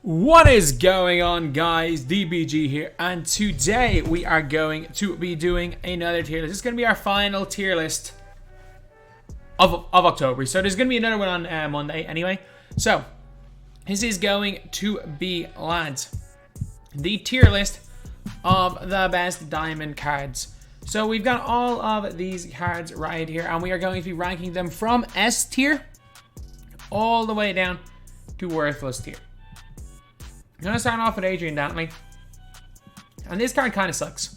What is going on, guys? DBG here, and today we are going to be doing another tier list. This is going to be our final tier list of October. So there's going to be another one on Monday anyway. So this is going to be, lads, the tier list of the best diamond cards. So we've got all of these cards right here, and we are going to be ranking them from S tier all the way down to worthless tier. I'm going to start off with Adrian Dantley. And this card kind of sucks.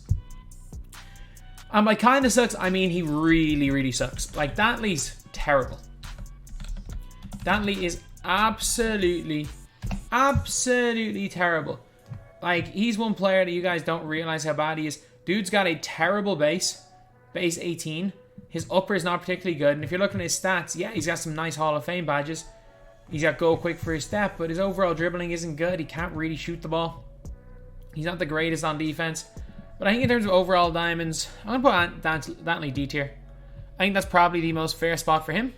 And by kind of sucks, I mean he really sucks. Like, Dantley's terrible. Dantley is absolutely terrible. Like, he's one player that you guys don't realize how bad he is. Dude's got a terrible base 18. His upper is not particularly good. And if you're looking at his stats, yeah, he's got some nice Hall of Fame badges. He's got goal quick for his step, but his overall dribbling isn't good. He can't really shoot the ball. He's not the greatest on defense. But I think in terms of overall diamonds, I'm going to put Dantley D tier. I think that's probably the most fair spot for him.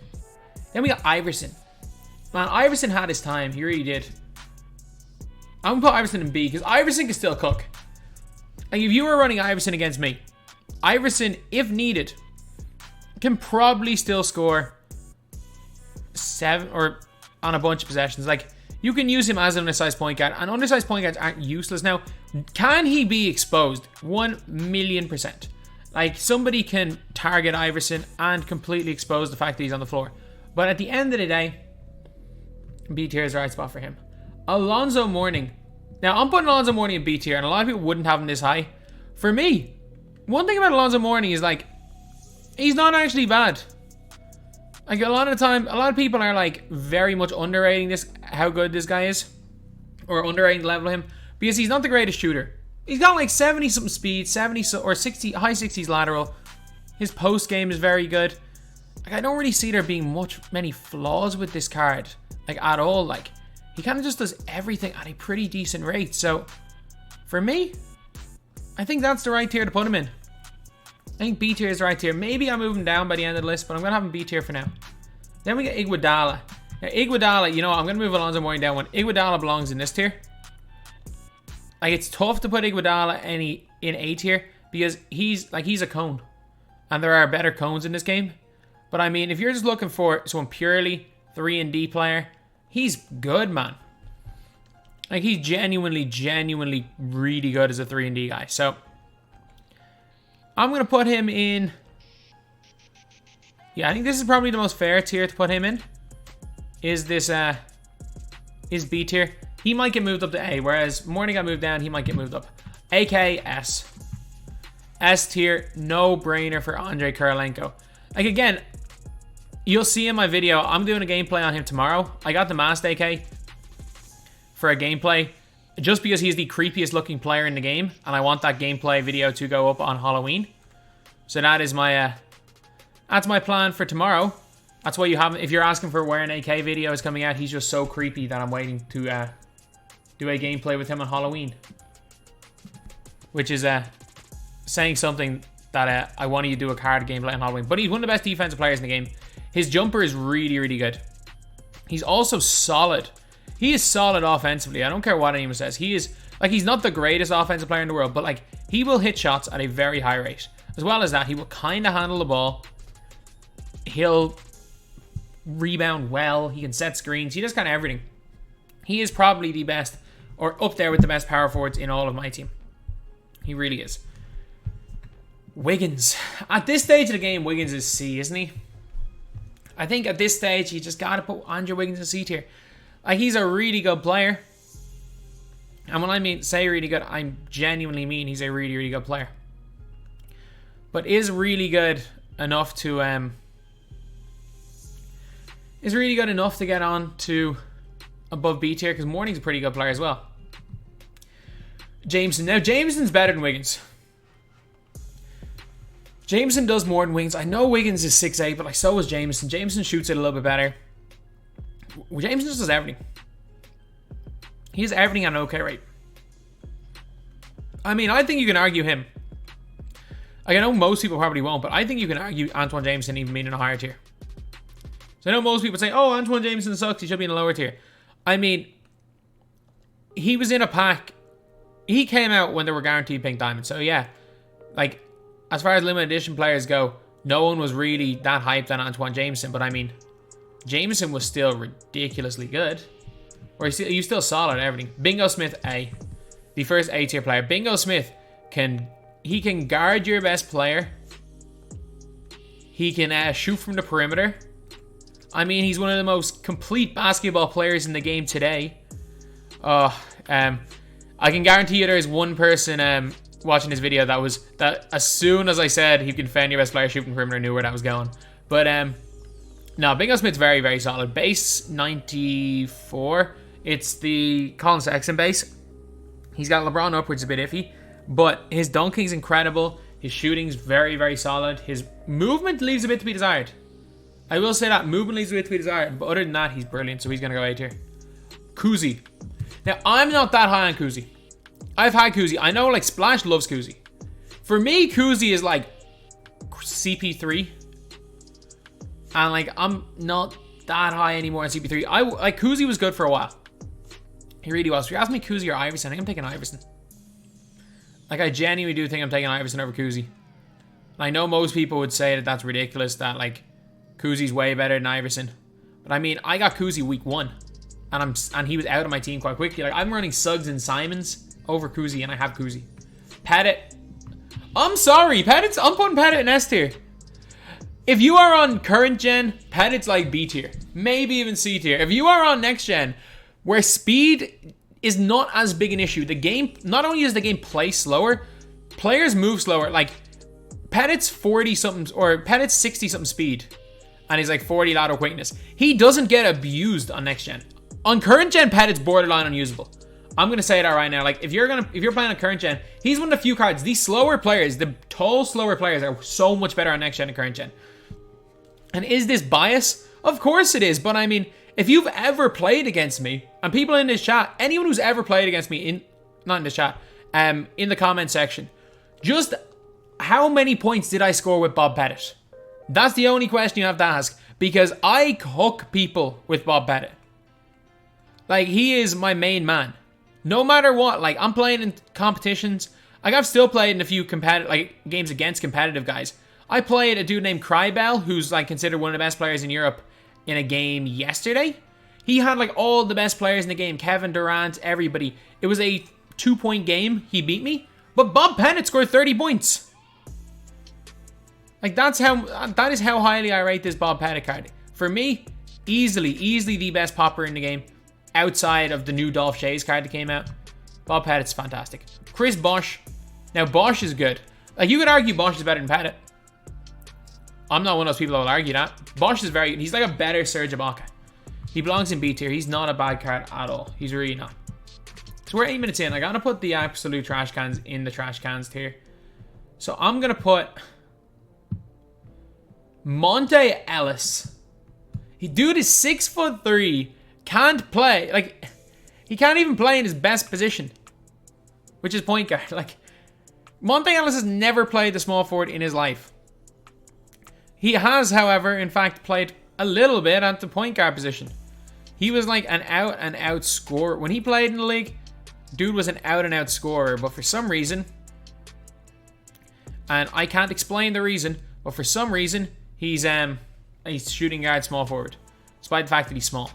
Then we got Iverson. Man, Iverson had his time. He really did. I'm going to put Iverson in B, because Iverson can still cook. Like, if you were running Iverson against me, Iverson, if needed, can probably still score 7 or on a bunch of possessions. Like, you can use him as an undersized point guard, and undersized point guards aren't useless now. Can he be exposed? 1,000,000%. Like, somebody can target Iverson and completely expose the fact that he's on the floor. But at the end of the day, B tier is the right spot for him. Alonzo Mourning. Now, I'm putting Alonzo Mourning in B tier, and a lot of people wouldn't have him this high. For me, one thing about Alonzo Mourning is, like, he's not actually bad. Like, a lot of the time, a lot of people are, like, very much underrating how good this guy is. Or underrating the level of him. Because he's not the greatest shooter. He's got, like, 70-something speed, 70 or 60, high 60s lateral. His post game is very good. Like, I don't really see there being many flaws with this card. Like, at all. Like, he kind of just does everything at a pretty decent rate. So, for me, I think that's the right tier to put him in. I think B tier is the right tier. Maybe I'm moving down by the end of the list, but I'm going to have him B tier for now. Then we get Iguodala. Now, Iguodala, you know, I'm going to move Alonzo Mourning down one. Iguodala belongs in this tier. Like, it's tough to put Iguodala in A tier because he's a cone. And there are better cones in this game. But, I mean, if you're just looking for someone purely 3 and D player, he's good, man. Like, he's genuinely really good as a 3 and D guy. So, I'm going to put him in... Yeah, I think this is probably the most fair tier to put him in. Is B tier. He might get moved up to A, whereas Mourning got moved down, he might get moved up. AK S. S tier, no brainer for Andrei Kirilenko. Like, again, you'll see in my video, I'm doing a gameplay on him tomorrow. I got the masked AK for a gameplay, just because he's the creepiest looking player in the game, and I want that gameplay video to go up on Halloween. So that is my that's my plan for tomorrow. That's why you have, if you're asking for where an AK video is coming out, he's just so creepy that I'm waiting to do a gameplay with him on Halloween. Which is saying something that I want you to do a card gameplay on Halloween. But he's one of the best defensive players in the game. His jumper is really good. He's also solid. He is solid offensively. I don't care what anyone says. He is, like, he's not the greatest offensive player in the world, but, like, he will hit shots at a very high rate. As well as that, he will kind of handle the ball. He'll rebound well. He can set screens. He does kind of everything. He is probably the best, or up there with the best power forwards in all of my team. He really is. Wiggins. At this stage of the game, Wiggins is C, isn't he? I think at this stage, you just got to put Andrew Wiggins in C tier. Like, he's a really good player. And when I say really good, I genuinely mean he's a really good player. But is really good enough to get on to above B tier, because Mourning's a pretty good player as well. Jameson. Now, Jameson's better than Wiggins. Jameson does more than Wiggins. I know Wiggins is 6'8", but like, so is Jameson. Jameson shoots it a little bit better. Jameson just does everything. He has everything at an okay rate. I mean, I think you can argue him. Like, I know most people probably won't, but I think you can argue Antoine Jameson even being in a higher tier. So I know most people say, oh, Antoine Jameson sucks, he should be in a lower tier. I mean, he was in a pack. He came out when they were guaranteed pink diamond. So yeah, like as far as limited edition players go, no one was really that hyped on Antoine Jameson. But I mean, Jameson was still ridiculously good. Or he's still solid at everything. Bingo Smith A. The first A tier player. Bingo Smith can guard your best player. He can shoot from the perimeter. I mean, he's one of the most complete basketball players in the game today. I can guarantee you there is one person watching this video that as soon as I said he can defend your best player, shoot from the perimeter, knew where that was going. But no, Bingo Smith's very, very solid. Base 94. It's the Colin Sexton base. He's got LeBron upwards, a bit iffy, but his dunking's incredible. His shooting's very, very solid. His movement leaves a bit to be desired. I will say that. Movement leaves a bit to be desired, but other than that, he's brilliant, so he's going to go A tier. Kuzi. Now, I'm not that high on Kuzi. I've had Kuzi. I know, like, Splash loves Kuzi. For me, Kuzi is, like, CP3. And, like, I'm not that high anymore on CP3. Like, Kuzi was good for a while. He really was. If you ask me Kuzi or Iverson, I think I'm taking Iverson. Like, I genuinely do think I'm taking Iverson over Kuzi. I know most people would say that that's ridiculous, that, like, Kuzi's way better than Iverson. But, I mean, I got Kuzi week 1. And he was out of my team quite quickly. Like, I'm running Suggs and Simons over Kuzi, and I have Kuzi. Pettit. I'm sorry. I'm putting Pettit in S tier. If you are on current gen, Pettit's like B tier. Maybe even C tier. If you are on next gen, where speed is not as big an issue. The game, not only does the game play slower, players move slower. Like, Pettit's 40-something, or Pettit's 60-something speed, and he's like 40 lateral quickness. He doesn't get abused on next gen. On current gen, Pettit's borderline unusable. I'm gonna say that right now. Like, if you're playing on current gen, he's one of the few cards. These slower players, the tall, slower players, are so much better on next gen and current gen. And is this bias? Of course it is. But I mean, if you've ever played against me, and people in this chat, anyone who's ever played against me not in the chat, in the comment section, just how many points did I score with Bob Pettit? That's the only question you have to ask, because I cook people with Bob Pettit. Like, he is my main man. No matter what, like, I'm playing in competitions. Like, I've still played in a few games against competitive guys. I played a dude named Crybell, who's, like, considered one of the best players in Europe, in a game yesterday. He had, like, all the best players in the game. Kevin Durant, everybody. It was a 2-point game. He beat me. But Bob Pettit scored 30 points. Like, that is how highly I rate this Bob Pettit card. For me, easily the best popper in the game. Outside of the new Dolph Schayes card that came out. Bob Pettit's fantastic. Chris Bosh. Now, Bosh is good. Like, you could argue Bosh is better than Pettit. I'm not one of those people that will argue that. Bosh is very good. He's like a better Serge Ibaka. He belongs in B tier. He's not a bad card at all. He's really not. So we're 8 minutes in. I gotta put the absolute trash cans in the trash cans tier. So I'm gonna put Monte Ellis. Dude is 6'3", can't play. Like, he can't even play in his best position, which is point guard. Like, Monte Ellis has never played the small forward in his life. He has, however, in fact, played a little bit at the point guard position. He was like an out-and-out scorer. When he played in the league, dude was an out-and-out scorer. But for some reason, and I can't explain the reason, but for some reason, he's shooting guard small forward, despite the fact that he's small.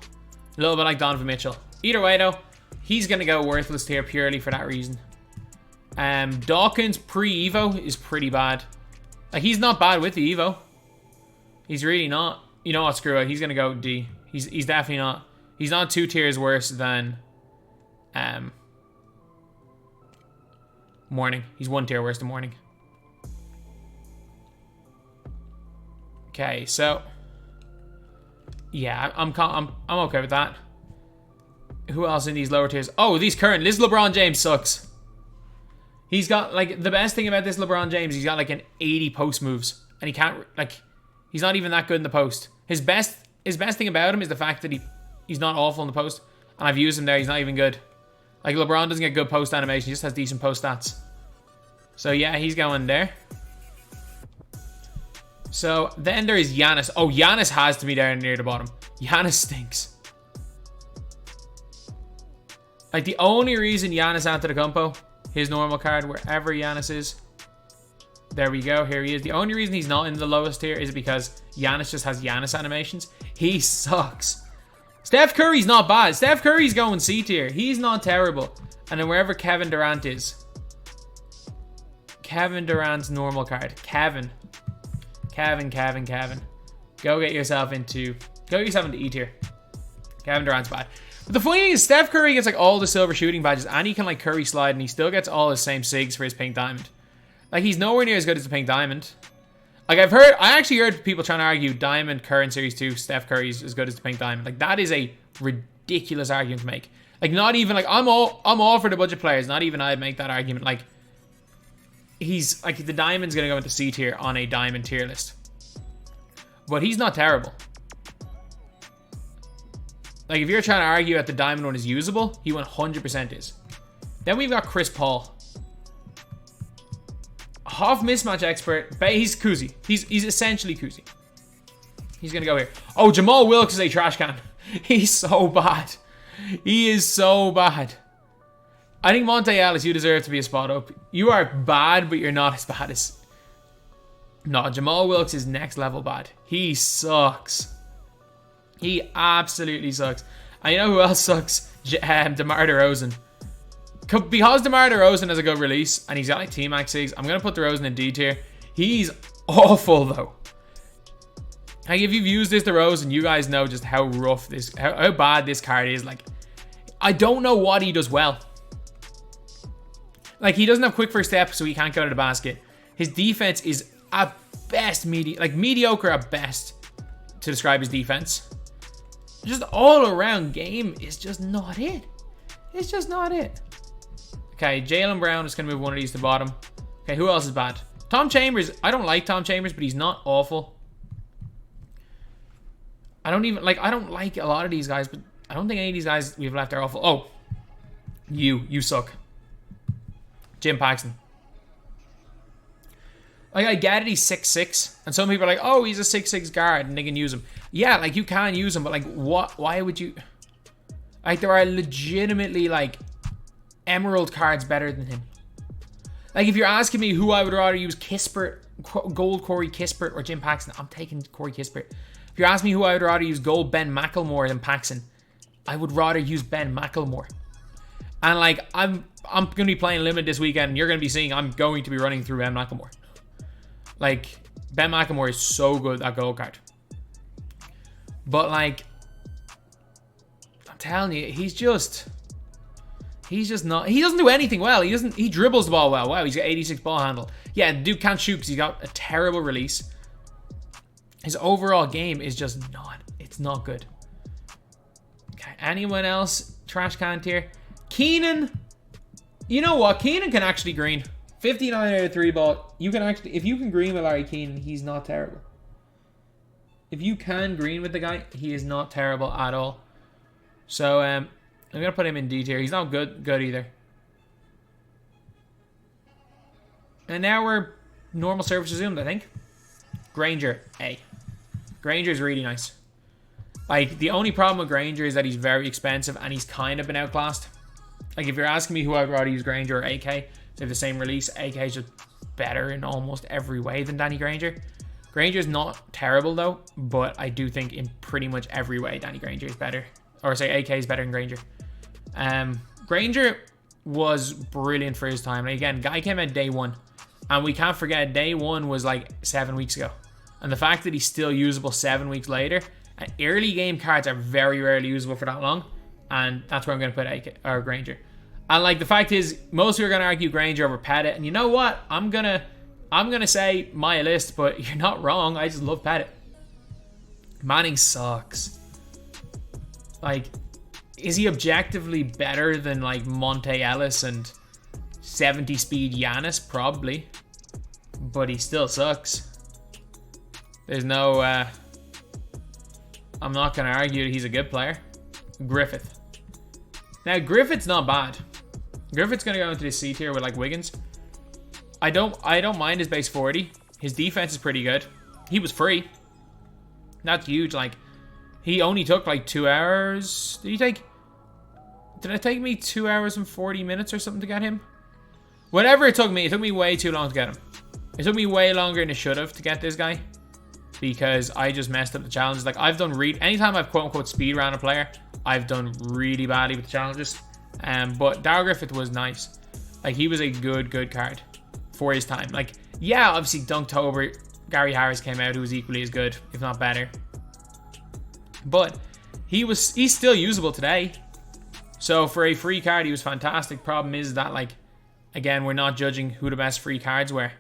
A little bit like Donovan Mitchell. Either way, though, he's going to go worthless here purely for that reason. Dawkins pre-Evo is pretty bad. Like, he's not bad with the Evo. He's really not. You know what, screw it. He's going to go D. He's definitely not. He's not 2 tiers worse than Morning. He's 1 tier worse than Morning. Okay, so yeah, I'm okay with that. Who else in these lower tiers? Oh, these current. This LeBron James sucks. He's got, like, the best thing about this LeBron James, he's got like an 80 post moves, and he can't, like, he's not even that good in the post. His best thing about him is the fact that he's not awful in the post, and I've used him there. He's not even good. Like, LeBron doesn't get good post animation. He just has decent post stats. So yeah, he's going there. So then there is Giannis. Oh, Giannis has to be there near the bottom. Giannis stinks. Like, the only reason Giannis Antetokounmpo, his normal card, wherever Giannis is, there we go, here he is. The only reason he's not in the lowest tier is because Giannis just has Giannis animations. He sucks. Steph Curry's not bad. Steph Curry's going C tier. He's not terrible. And then wherever Kevin Durant is. Kevin Durant's normal card. Kevin. Go get yourself into E tier. Kevin Durant's bad. But the funny thing is, Steph Curry gets like all the silver shooting badges, and he can like Curry slide, and he still gets all his same SIGs for his pink diamond. Like, he's nowhere near as good as the pink diamond. Like, I actually heard people trying to argue Diamond current Series 2, Steph Curry's as good as the pink diamond. Like, that is a ridiculous argument to make. Like, not even, like, I'm all for the budget players. Not even I'd make that argument. Like, he's, like, the diamond's going to go into C tier on a diamond tier list. But he's not terrible. Like, if you're trying to argue that the diamond one is usable, he 100% is. Then we've got Chris Paul. Half mismatch expert, but he's Kuzi. He's essentially Kuzi. He's gonna go here. Oh, Jamal Wilkes is a trash can. He's so bad. He is so bad. I think Monte Ellis, you deserve to be a spot up. You are bad, but you're not as bad as... No, Jamal Wilkes is next level bad. He sucks. He absolutely sucks. And you know who else sucks? DeMar DeRozan. Because DeMar DeRozan has a good release and he's got like T-Max 6, I'm going to put DeRozan in D tier. He's awful though. Like, if you've used this DeRozan, you guys know just how rough this, how bad this card is. Like, I don't know what he does well. Like, he doesn't have quick first step, so he can't go to the basket. His defense is at best mediocre at best to describe his defense. Just all around game is just not it. It's just not it. Okay, Jaylen Brown is going to move one of these to the bottom. Okay, who else is bad? Tom Chambers. I don't like Tom Chambers, but he's not awful. I don't like a lot of these guys, but I don't think any of these guys we've left are awful. Oh, you suck. Jim Paxson. Like, I get it, he's 6'6", and some people are like, oh, he's a 6'6" guard, and they can use him. Yeah, like, you can use him, but like, what? Why would you? Like, there are legitimately like emerald cards better than him. Like, if you're asking me who I would rather use, Kispert, gold Corey Kispert or Jim Paxson, I'm taking Corey Kispert. If you're asking me who I would rather use, gold Ben McLemore than Paxson, I would rather use Ben McLemore. And like, I'm going to be playing Limited this weekend, and you're going to be seeing I'm going to be running through Ben McLemore. Like, Ben McLemore is so good at gold card. But like, I'm telling you, he's just not, he doesn't do anything well. He dribbles the ball well. Wow, he's got 86 ball handle. Yeah, the dude can't shoot because he's got a terrible release. His overall game is just not, it's not good. Okay, anyone else? Trash can tier. Keenan. You know what? Keenan can actually green. 59 out of 3 ball. You can actually, if you can green with Larry Keenan, he's not terrible. If you can green with the guy, he is not terrible at all. So, I'm going to put him in D tier. He's not good either. And now we're normal service resumed, I think. Granger, A. Granger is really nice. Like, the only problem with Granger is that he's very expensive and he's kind of been outclassed. Like, if you're asking me who I'd rather use, Granger or AK, they have the same release. AK is just better in almost every way than Danny Granger. Granger's not terrible though, but I do think in pretty much every way Danny Granger is better. Or say AK is better than Granger. Granger was brilliant for his time. And again, guy came out day one. And we can't forget, day one was like 7 weeks ago. And the fact that he's still usable 7 weeks later, and early game cards are very rarely usable for that long. And that's where I'm going to put AK, or Granger. And like, the fact is, most people are going to argue Granger over Pettit. And you know what? I'm gonna say my list, but you're not wrong. I just love Pettit. Manning sucks. Like, is he objectively better than like Monte Ellis and 70 speed Giannis? Probably. But he still sucks. There's no, I'm not going to argue that he's a good player. Griffith. Now, Griffith's not bad. Griffith's going to go into the C tier with like Wiggins. I don't mind his base 40. His defense is pretty good. He was free. That's huge. Like, he only took like 2 hours. Did he take? Did it take me 2 hours and 40 minutes or something to get him? Whatever it took me way too long to get him. It took me way longer than it should have to get this guy. Because I just messed up the challenges. Like, I've done anytime I've quote-unquote speed-ran a player, I've done really badly with the challenges. But Darryl Griffith was nice. Like, he was a good card for his time. Like, yeah, obviously Dunktober, Gary Harris came out, who was equally as good, if not better. But he's still usable today. So for a free card, he was fantastic. Problem is that, like, again, we're not judging who the best free cards were.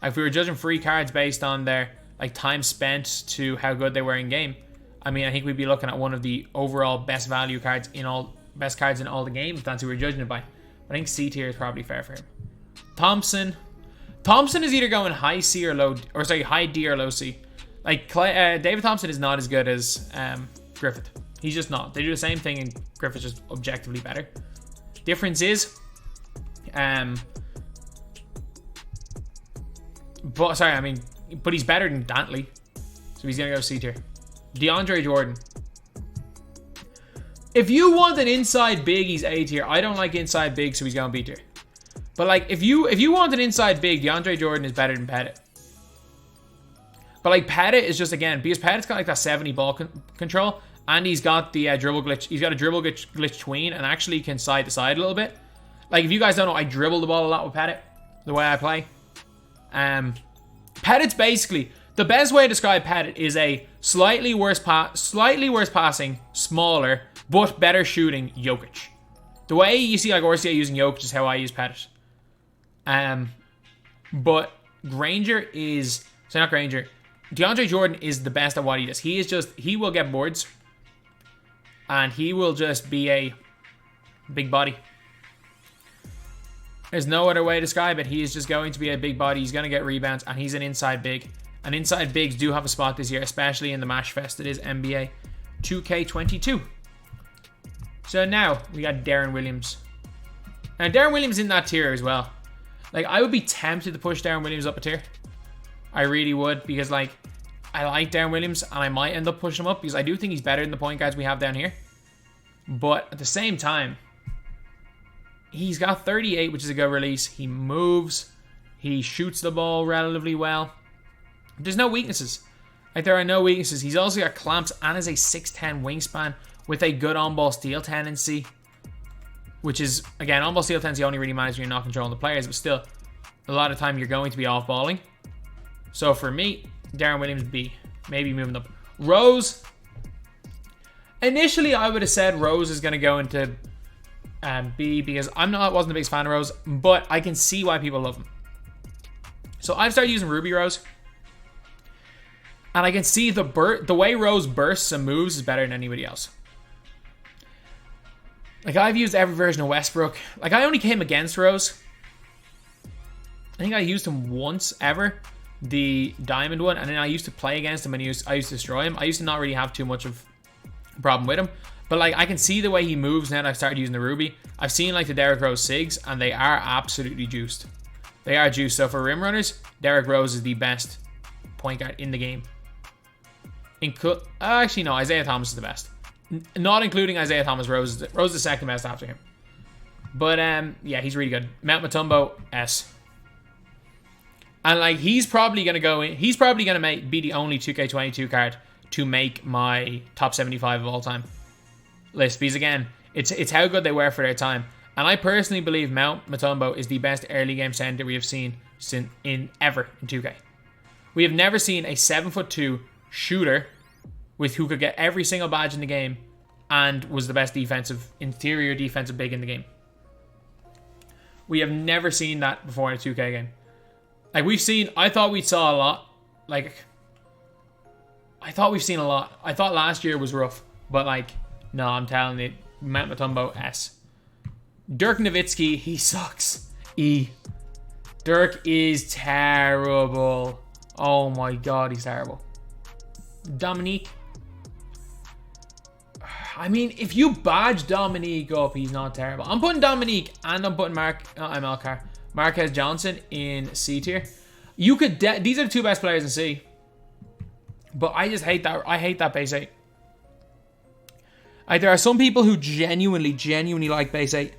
Like, if we were judging free cards based on their, like, time spent to how good they were in game, I mean, I think we'd be looking at one of the overall best value cards in all the game, if that's who we're judging it by. I think C tier is probably fair for him. Thompson is either going high C or high D or low C. Like, David Thompson is not as good as Griffith. He's just not. They do the same thing, and Griffith's just objectively better. Difference is, but he's better than Dantley, so he's gonna go C tier. DeAndre Jordan. If you want an inside big, he's A tier. I don't like inside big, so he's going B tier. But, like, if you want an inside big, DeAndre Jordan is better than Pettit. But, like, Pettit is just, again, because Pettit's got, like, that 70 ball control, and he's got the dribble glitch. He's got a dribble glitch tween, and actually can side to side a little bit. Like, if you guys don't know, I dribble the ball a lot with Pettit, the way I play. Pettit's basically, the best way to describe Pettit is a slightly worse passing, smaller, but better shooting Jokic. The way you see, like, RCA using Jokic is how I use Pettit. But Granger is... So not Granger. DeAndre Jordan is the best at what he does. He will get boards. And he will just be a big body. There's no other way to describe it. He is just going to be a big body. He's going to get rebounds. And he's an inside big. And inside bigs do have a spot this year, especially in the Mash Fest that is NBA 2K22. So now we got Darren Williams. Now Darren Williams in that tier as well. Like, I would be tempted to push Darren Williams up a tier. I really would, because, like, I like Darren Williams and I might end up pushing him up because I do think he's better than the point guards we have down here. But at the same time, he's got 38, which is a good release. He moves. He shoots the ball relatively well. There's no weaknesses. Like, there are no weaknesses. He's also got clamps and has a 6'10 wingspan with a good on-ball steal tendency. Which is, again, on-ball steal tendency only really matters when you're not controlling the players, but still, a lot of time you're going to be off-balling. So for me, Darren Williams, B. Maybe moving up. Rose. Initially, I would have said Rose is going to go into B because wasn't the biggest fan of Rose, but I can see why people love him. So I've started using Ruby Rose. And I can see the way Rose bursts and moves is better than anybody else. Like, I've used every version of Westbrook. Like, I only came against Rose. I think I used him once ever. The diamond one. And then I used to play against him and I used to destroy him. I used to not really have too much of a problem with him. But, like, I can see the way he moves now that I've started using the Ruby. I've seen, like, the Derrick Rose SIGs, and they are absolutely juiced. They are juiced. So for rim runners, Derrick Rose is the best point guard in the game. Actually, no, Isaiah Thomas is the best. Not including Isaiah Thomas, Rose is the second best after him. But, yeah, he's really good. Mount Mutombo, S. And, like, he's probably going to go in. He's probably going to be the only 2K22 card to make my top 75 of all time list. Because, again, it's how good they were for their time. And I personally believe Mount Mutombo is the best early game center we have seen ever in 2K. We have never seen a 7'2" shooter who could get every single badge in the game and was the best interior defensive big in the game. We have never seen that before in a 2K game. Like, I thought we'd saw a lot. Like, I thought we've seen a lot. I thought last year was rough. But, like, no, I'm telling you, Mount Mutombo, S. Dirk Nowitzki, he sucks. E. Dirk is terrible. Oh my god, he's terrible. Dominique. I mean, if you badge Dominique up, he's not terrible. I'm putting Dominique and I'm putting Marquez Johnson in C tier. You could these are the two best players in C. But I just hate that. I hate that base 8. Like, there are some people who genuinely like base 8.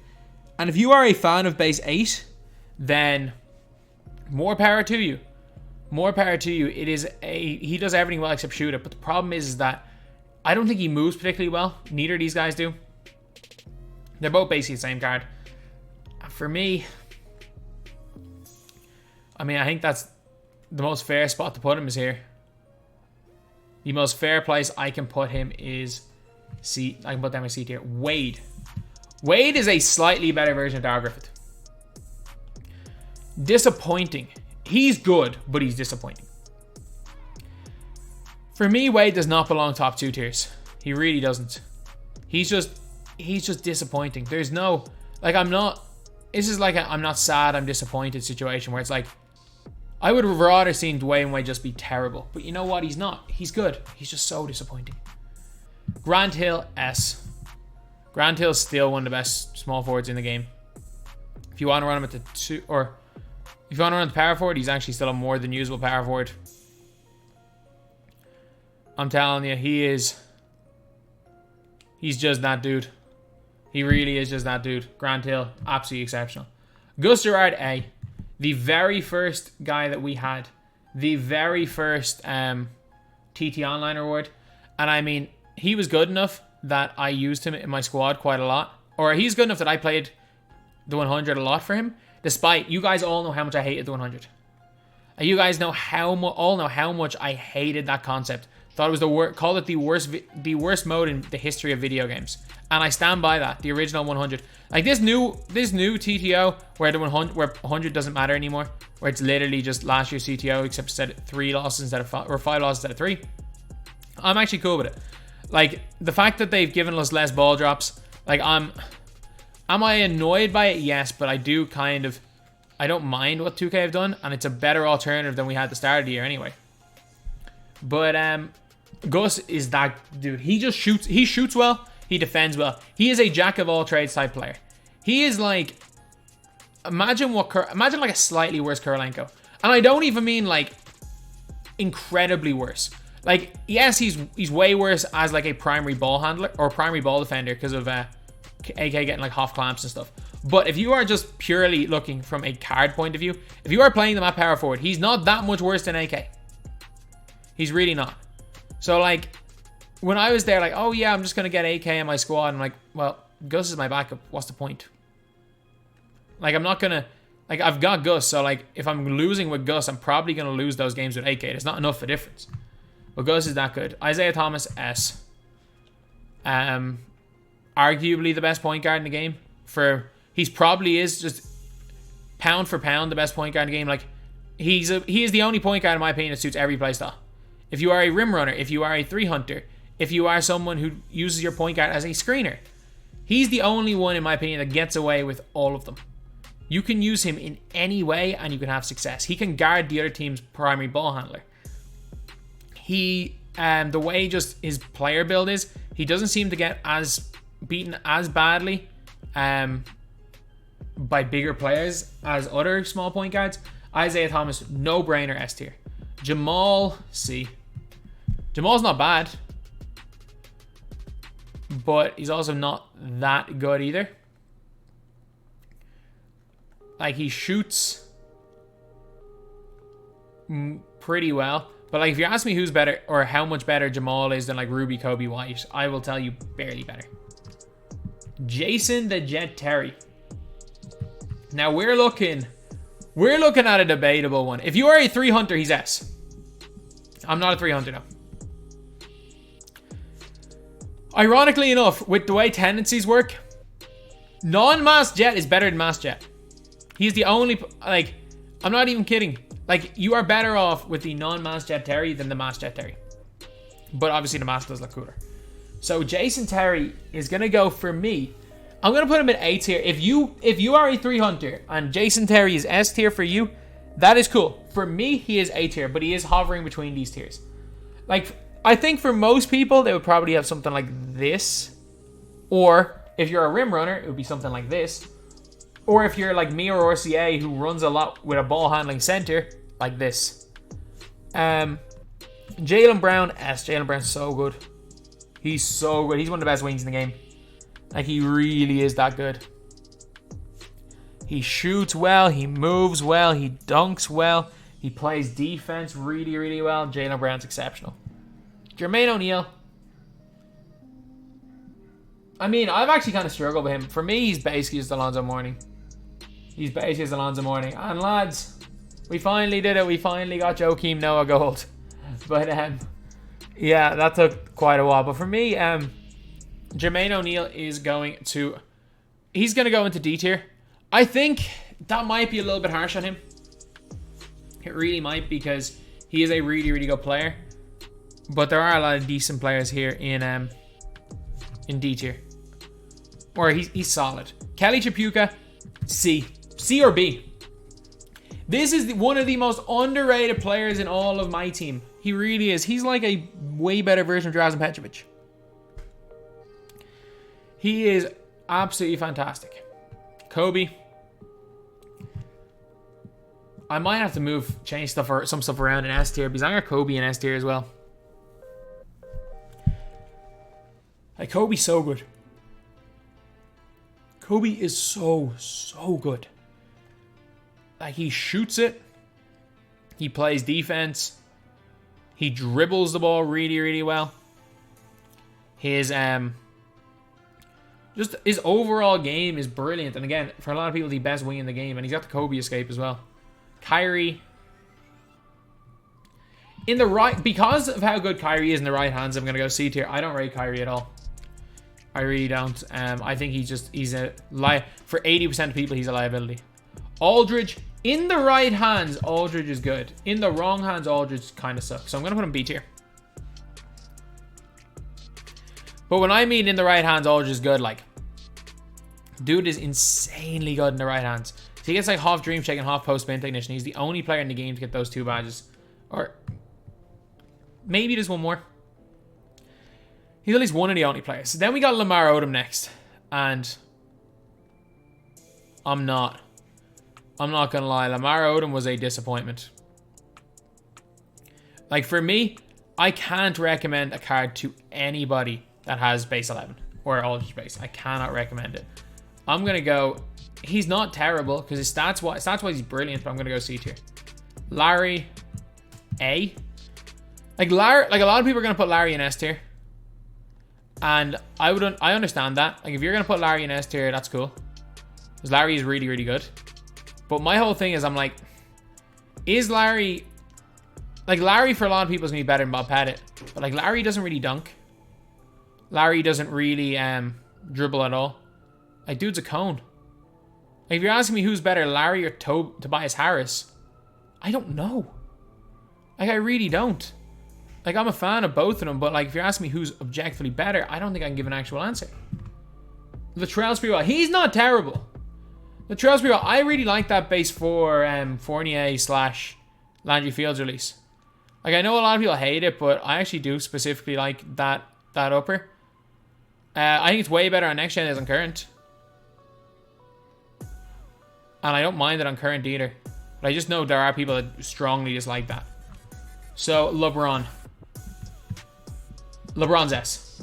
And if you are a fan of base 8, then more power to you. More power to you. He does everything well except shoot it. But the problem is that I don't think he moves particularly well. Neither of these guys do. They're both basically the same card. For me, I mean, I think that's the most fair spot to put him is here. The most fair place I can put him is C. I can put down my C tier. Wade. Wade is a slightly better version of Dark Griffith. Disappointing. He's good, but he's disappointing. For me, Wade does not belong top 2 tiers. He really doesn't. He's just disappointing. There's no, like, this is like I'm not sad, I'm disappointed situation where it's like, I would have rather seen Dwayne Wade just be terrible. But you know what? He's not. He's good. He's just so disappointing. Grant Hill, S. Grant Hill's still one of the best small forwards in the game. If you want to run him at the 2, or if you want to run the power forward, he's actually still a more than usable power forward. I'm telling you, he's just that dude. He really is just that dude. Grant Hill, absolutely exceptional. Gus Gerard, A. The very first guy that we had. The very first TT Online award. And I mean, he was good enough that I used him in my squad quite a lot. Or he's good enough that I played the 100 a lot for him. Despite, you guys all know how much I hated the 100. And you guys know all know how much I hated that concept. Thought it was the worst, called it the worst mode in the history of video games. And I stand by that. The original 100. Like this new TTO where the 100 doesn't matter anymore, where it's literally just last year's CTO except instead of 3 losses instead of 5, or 5 losses instead of 3. I'm actually cool with it. Like the fact that they've given us less ball drops, like am I annoyed by it? Yes, but I don't mind what 2K have done, and it's a better alternative than we had at the start of the year anyway. But Gus is that dude. He just shoots. He shoots well. He defends well. He is a jack of all trades type player. He is like, imagine like a slightly worse Kurolenko. And I don't even mean like incredibly worse. Like, yes, he's way worse as like a primary ball handler or primary ball defender because of AK getting like half clamps and stuff. But if you are just purely looking from a card point of view, if you are playing them at power forward, he's not that much worse than AK. He's really not. So like, when I was there, like, oh yeah, I'm just going to get AK in my squad. I'm like, well, Gus is my backup. What's the point? Like, I'm not going to, like, I've got Gus. So like, if I'm losing with Gus, I'm probably going to lose those games with AK. There's not enough of a difference. But Gus is that good. Isaiah Thomas, S. Arguably the best point guard in the game. He's probably is just pound for pound the best point guard in the game. Like, he is the only point guard, in my opinion, that suits every playstyle. If you are a rim runner, if you are a 3-hunter, if you are someone who uses your point guard as a screener, he's the only one, in my opinion, that gets away with all of them. You can use him in any way and you can have success. He can guard the other team's primary ball handler. The way just his player build is, he doesn't seem to get beaten as badly by bigger players as other small point guards. Isaiah Thomas, no brainer, S tier. Jamal, C. Jamal's not bad, but he's also not that good either. Like, he shoots pretty well, but like, if you ask me who's better or how much better Jamal is than like Ruby, Kobe, White, I will tell you barely better. Jason the Jet Terry. Now we're looking at a debatable one. If you are a 3-hunter, he's S. I'm not a 3-hunter though. Ironically enough, with the way tendencies work, non-mass Jet is better than mass Jet. He's the only, like, I'm not even kidding. Like, you are better off with the non-mass Jet Terry than the mass Jet Terry. But obviously the mass does look cooler. So Jason Terry is going to go, for me, I'm going to put him at A tier. If you are a 3-hunter and Jason Terry is S tier for you, that is cool. For me, he is A tier, but he is hovering between these tiers. Like, I think for most people, they would probably have something like this. Or if you're a rim runner, it would be something like this. Or if you're like me or RCA, who runs a lot with a ball handling center, like this. Jaylen Brown, S. Jaylen Brown's so good. He's so good. He's one of the best wings in the game. Like, he really is that good. He shoots well. He moves well. He dunks well. He plays defense really, really well. Jaylen Brown's exceptional. Jermaine O'Neal. I mean, I've actually kind of struggled with him. For me, he's basically just Alonzo Mourning. He's basically just Alonzo Mourning. And lads, we finally did it. We finally got Joakim Noah Gold. But, yeah, that took quite a while. But for me, Jermaine O'Neal is going to... He's going to go into D tier. I think that might be a little bit harsh on him. It really might, because he is a really, really good player. But there are a lot of decent players here in D tier. Or he's solid. Kelly Tripucka, C. C or B. This is one of the most underrated players in all of my team. He really is. He's like a way better version of Drazen Petrovic. He is absolutely fantastic. Kobe. I might have to change some stuff around in S tier, because I got Kobe in S tier as well. Like, Kobe's so good. Kobe is so good. Like, he shoots it. He plays defense. He dribbles the ball really, really well. His just his overall game is brilliant. And again, for a lot of people, the best wing in the game. And he's got the Kobe escape as well. Kyrie. In the right, because of how good Kyrie is in the right hands, I'm going to go C tier. I don't rate Kyrie at all. I really don't. I think he's a for 80% of people, he's a liability. Aldridge, in the right hands, Aldridge is good. In the wrong hands, Aldridge kind of sucks. So I'm going to put him B tier. But when I mean in the right hands, Aldridge is good. Like, dude is insanely good in the right hands. So he gets like half Dream Shake and half Post Spin Technician. He's the only player in the game to get those 2 badges. Or maybe there's one more. He's at least one of the only players. Then we got Lamar Odom next. And I'm not going to lie. Lamar Odom was a disappointment. Like, for me, I can't recommend a card to anybody that has base 11 or Aldridge base. I cannot recommend it. I'm going to go... He's not terrible, because his stats-wise he's brilliant, but I'm going to go C tier. Larry, A. Like, a lot of people are going to put Larry in S tier. And I understand that. Like, if you're going to put Larry in S tier, that's cool. Because Larry is really, really good. But my whole thing is, I'm like, is Larry... Like, Larry for a lot of people is going to be better than Bob Pettit. But, like, Larry doesn't really dunk. Larry doesn't really dribble at all. Like, dude's a cone. Like, if you're asking me who's better, Larry or Tobias Harris, I don't know. Like, I really don't. Like, I'm a fan of both of them, but, like, if you're asking me who's objectively better, I don't think I can give an actual answer. Latrell Sprewell, he's not terrible. Latrell Sprewell, I really like that base 4 Fournier / Landry Fields release. Like, I know a lot of people hate it, but I actually do specifically like that upper. I think it's way better on next gen than on current. And I don't mind it on current either. But I just know there are people that strongly dislike that. So, LeBron. LeBron's S.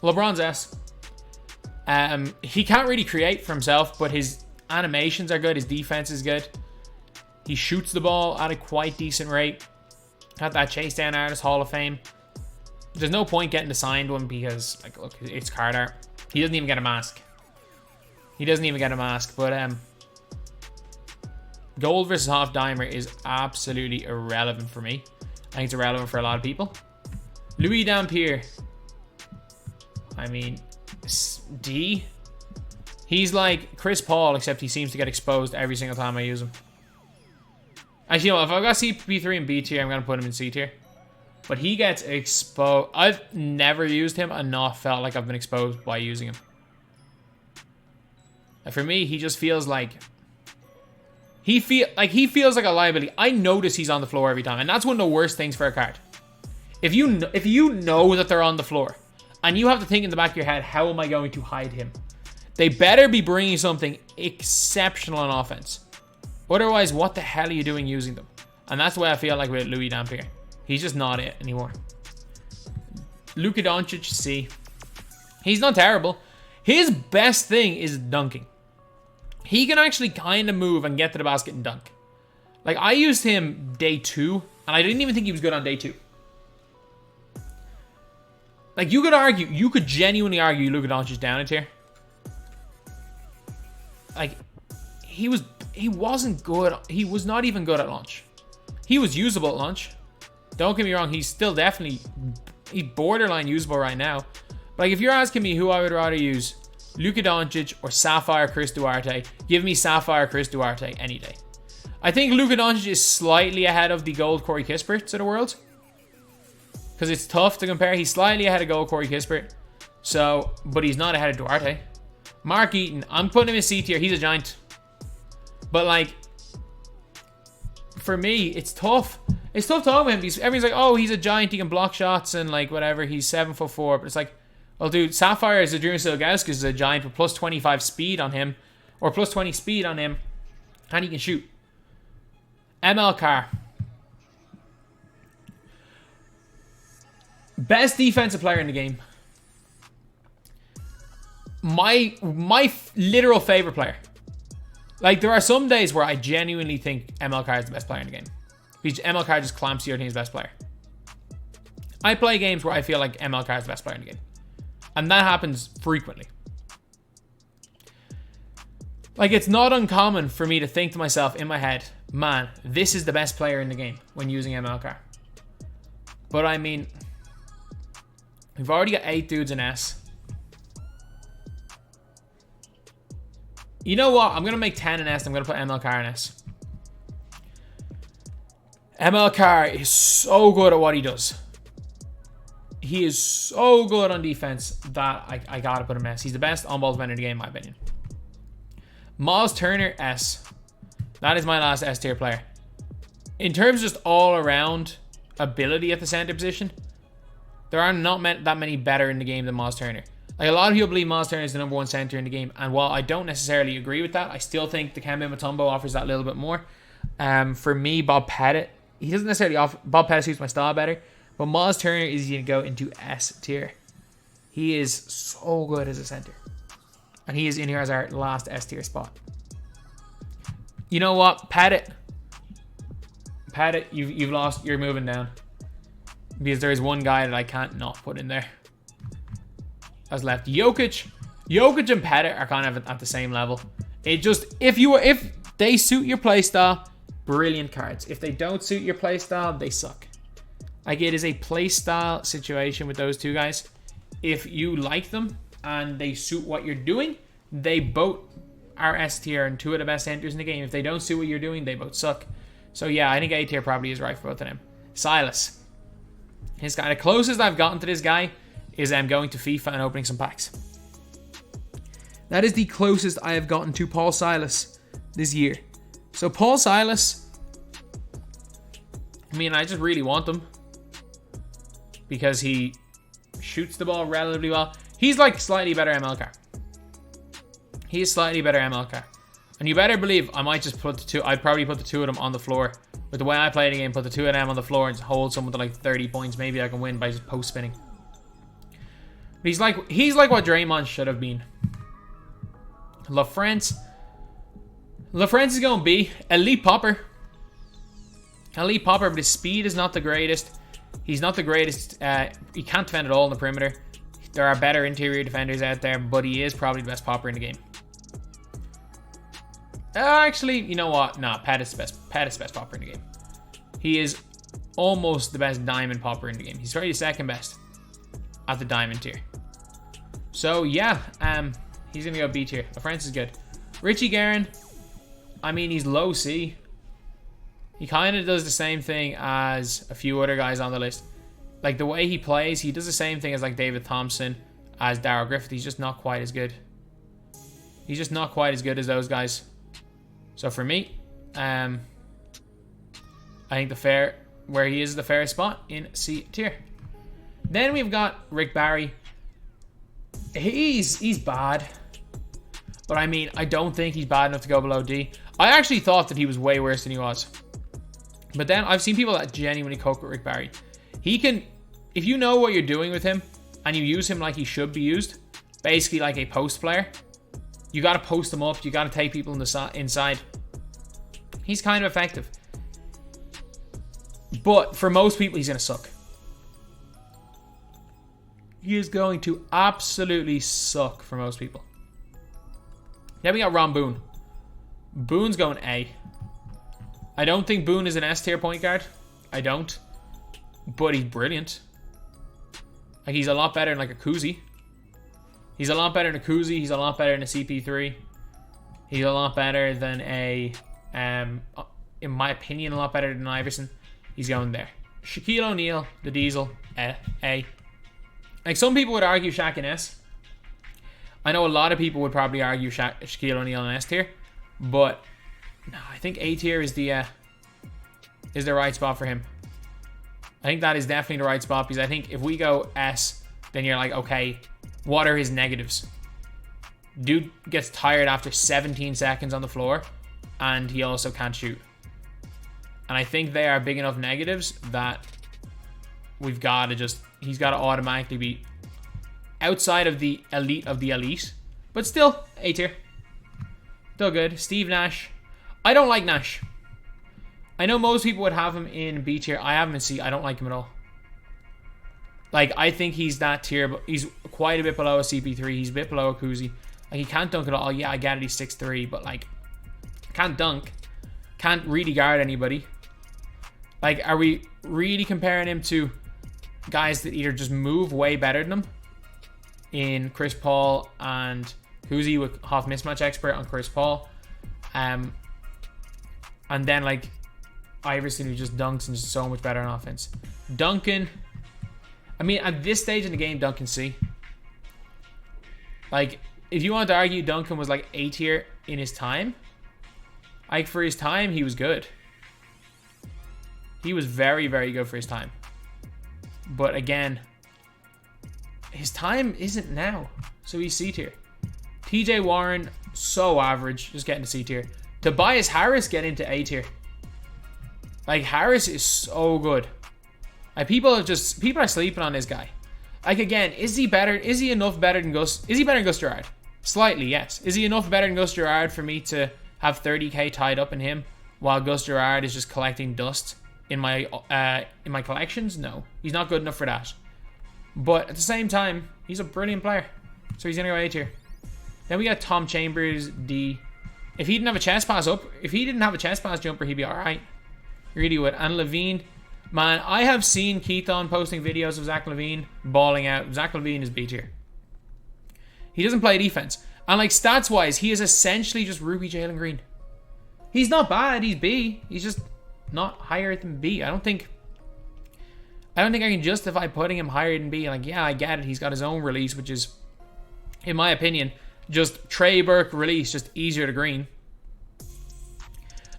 LeBron's S. He can't really create for himself, but his animations are good. His defense is good. He shoots the ball at a quite decent rate. Got that chase down artist Hall of Fame. There's no point getting the signed one because, like, look, it's card art. He doesn't even get a mask. He doesn't even get a mask. But gold versus half dimer is absolutely irrelevant for me. I think it's irrelevant for a lot of people. Louis Dampier. I mean, D. He's like Chris Paul, except he seems to get exposed every single time I use him. Actually, you know, if I've got CP3 and B tier, I'm going to put him in C tier. But he gets exposed. I've never used him and not felt like I've been exposed by using him. And for me, he just feels like... He feels like a liability. I notice he's on the floor every time. And that's one of the worst things for a card. If you know that they're on the floor, and you have to think in the back of your head, how am I going to hide him? They better be bringing something exceptional on offense. Otherwise, what the hell are you doing using them? And that's the way I feel like with Louis Dampier. He's just not it anymore. Luka Doncic, C. He's not terrible. His best thing is dunking. He can actually kind of move and get to the basket and dunk. Like, I used him day 2, and I didn't even think he was good on day 2. Like, you could genuinely argue Luka Doncic down a tier. Like, he wasn't good. He was not even good at launch. He was usable at launch. Don't get me wrong, he's borderline usable right now. But like, if you're asking me who I would rather use, Luka Doncic or Sapphire Chris Duarte, give me Sapphire Chris Duarte any day. I think Luka Doncic is slightly ahead of the gold Corey Kisperts of the world. Because it's tough to compare. He's slightly ahead of gold Corey Kispert. So, but he's not ahead of Duarte. Mark Eaton, I'm putting him in C tier. He's a giant. But like, for me, it's tough. It's tough talking about him because everyone's like, oh, he's a giant. He can block shots and like whatever. He's 7'4". But it's like, well, dude, Sapphire is a Drew Silgauskas is a giant with plus 25 speed on him. Or plus 20 speed on him. And he can shoot. ML Carr. Best defensive player in the game. My literal favorite player. Like, there are some days where I genuinely think ML Carr is the best player in the game. Because ML Carr just clamps your team's best player. I play games where I feel like ML Carr is the best player in the game. And that happens frequently. Like, it's not uncommon for me to think to myself in my head, man, this is the best player in the game when using ML Carr. But I mean, we've already got 8 dudes in S. You know what? I'm going to make 10 in S. I'm going to put ML Carr in S. ML Carr is so good at what he does. He is so good on defense that I got to put him in S. He's the best on-ball defender in the game, in my opinion. Miles Turner, S. That is my last S tier player. In terms of just all-around ability at the center position, there are not that many better in the game than Miles Turner. Like, a lot of people believe Miles Turner is the #1 center in the game, and while I don't necessarily agree with that, I still think the Dikembe Mutombo offers that little bit more. For me, Bob Pettit, he doesn't necessarily offer. Bob Pettit suits my style better, but Miles Turner is going to go into S tier. He is so good as a center, and he is in here as our last S tier spot. You know what, Pettit, you've lost. You're moving down because there is one guy that I can't not put in there. That's left. Jokic and Pettit are kind of at the same level. It just, if they suit your playstyle, brilliant cards. If they don't suit your playstyle, they suck. Like, it is a playstyle situation with those two guys. If you like them and they suit what you're doing, they both are S tier and 2 of the best centers in the game. If they don't suit what you're doing, they both suck. So yeah, I think A tier probably is right for both of them. Silas. His guy, the closest I've gotten to this guy is going to FIFA and opening some packs. That is the closest I have gotten to Paul Silas this year. So Paul Silas, I mean, I just really want him because he shoots the ball relatively well. He's like slightly better ML Carr. He is slightly better ML Carr. And you better believe I might just put the two. I'd probably put the 2 of them on the floor. With the way I play the game, put the 2 of them on the floor and just hold someone to like 30 points. Maybe I can win by just post spinning. But he's like what Draymond should have been. LaFrance is going to be elite popper. Elite popper, but his speed is not the greatest. He's not the greatest. He can't defend at all in the perimeter. There are better interior defenders out there, but he is probably the best popper in the game. Actually, you know what? Nah, Pettit's the best popper in the game. He is almost the best diamond popper in the game. He's probably the second best at the diamond tier. So yeah, he's gonna go B tier. LaFrance is good. Richie Guerin, I mean, he's low C. He kind of does the same thing as a few other guys on the list. Like, the way he plays, he does the same thing as like David Thompson, as Darryl Griffith. He's just not quite as good. He's just not quite as good as those guys. So for me, I think where he is the fairest spot in C tier. Then we've got Rick Barry. He's bad. But I mean, I don't think he's bad enough to go below D. I actually thought that he was way worse than he was. But then I've seen people that genuinely cope with Rick Barry. He can if you know what you're doing with him and you use him like he should be used, basically like a post player, you got to post him up. You got to take people in the inside. He's kind of effective. But for most people, he's going to suck. He is going to absolutely suck for most people. Then we got Ron Boone. Boone's going A. I don't think Boone is an S tier point guard. I don't. But he's brilliant. Like, he's a lot better than like a Kuzi. He's a lot better than a Kuzi. He's a lot better than a CP3. He's a lot better than a, in my opinion, a lot better than Iverson. He's going there. Shaquille O'Neal, the Diesel, A. Like, some people would argue Shaq in S. I know a lot of people would probably argue Shaquille O'Neal in S tier. But no, I think A tier is the right spot for him. I think that is definitely the right spot, because I think if we go S, then you're like, okay, what are his negatives? Dude gets tired after 17 seconds on the floor, and he also can't shoot. And I think they are big enough negatives that we've got to just, he's got to automatically be outside of the elite, but still A tier. Still good. Steve Nash. I don't like Nash. I know most people would have him in B tier. I have him in C. I don't like him at all. Like, I think he's that tier, but he's quite a bit below a CP3. He's a bit below a Kuzi. Like, he can't dunk at all. Yeah, I get it. He's 6'3", but, like, can't dunk. Can't really guard anybody. Like, are we really comparing him to guys that either just move way better than him in Chris Paul and Kuzi, with half mismatch expert on Chris Paul, and then like Iverson, who just dunks and is so much better on offense. Duncan, I mean, at this stage in the game, Duncan C. Like, if you want to argue Duncan was like A tier in his time, like, for his time, he was good. He was very, very good for his time. But again, his time isn't now, so he's C tier. TJ Warren, so average, just getting to C tier. Tobias Harris get into A tier. Like, Harris is so good. Like, people are sleeping on this guy. Like, again, is he enough better than Gus? Is he better than Gus Gerard? Slightly, yes. Is he enough better than Gus Gerard for me to have 30k tied up in him while Gus Gerard is just collecting dust in my collections? No, he's not good enough for that. But at the same time, he's a brilliant player, so he's gonna go A tier. Then we got Tom Chambers, D. If he didn't have a chest pass jumper, he'd be alright. He really would. And Levine, man, I have seen Keaton posting videos of Zach Levine balling out. Zach Levine is B tier. He doesn't play defense. And like, stats wise, he is essentially just Ruby Jalen Green. He's not bad, he's B. He's just not higher than B. I don't think I can justify putting him higher than B. Like, yeah, I get it. He's got his own release, which is, in my opinion, just Trey Burke release, just easier to green.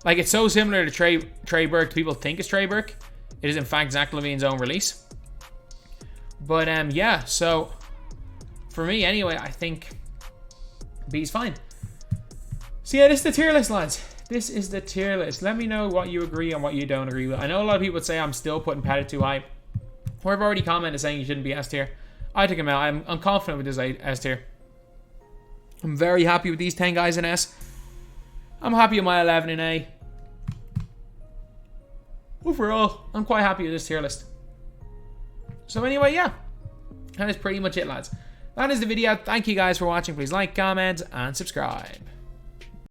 Like, it's so similar to Trey Burke. People think it's Trey Burke. It is, in fact, Zach Levine's own release. But, yeah, so for me, anyway, I think B's fine. So, yeah, this is the tier list, lads. This is the tier list. Let me know what you agree and what you don't agree with. I know a lot of people would say I'm still putting Pettit too high. Or I've already commented saying he shouldn't be S tier. I took him out. I'm confident with this S tier. I'm very happy with these 10 guys in S. I'm happy with my 11 in A. Overall, I'm quite happy with this tier list. So anyway, yeah. That is pretty much it, lads. That is the video. Thank you guys for watching. Please like, comment, and subscribe.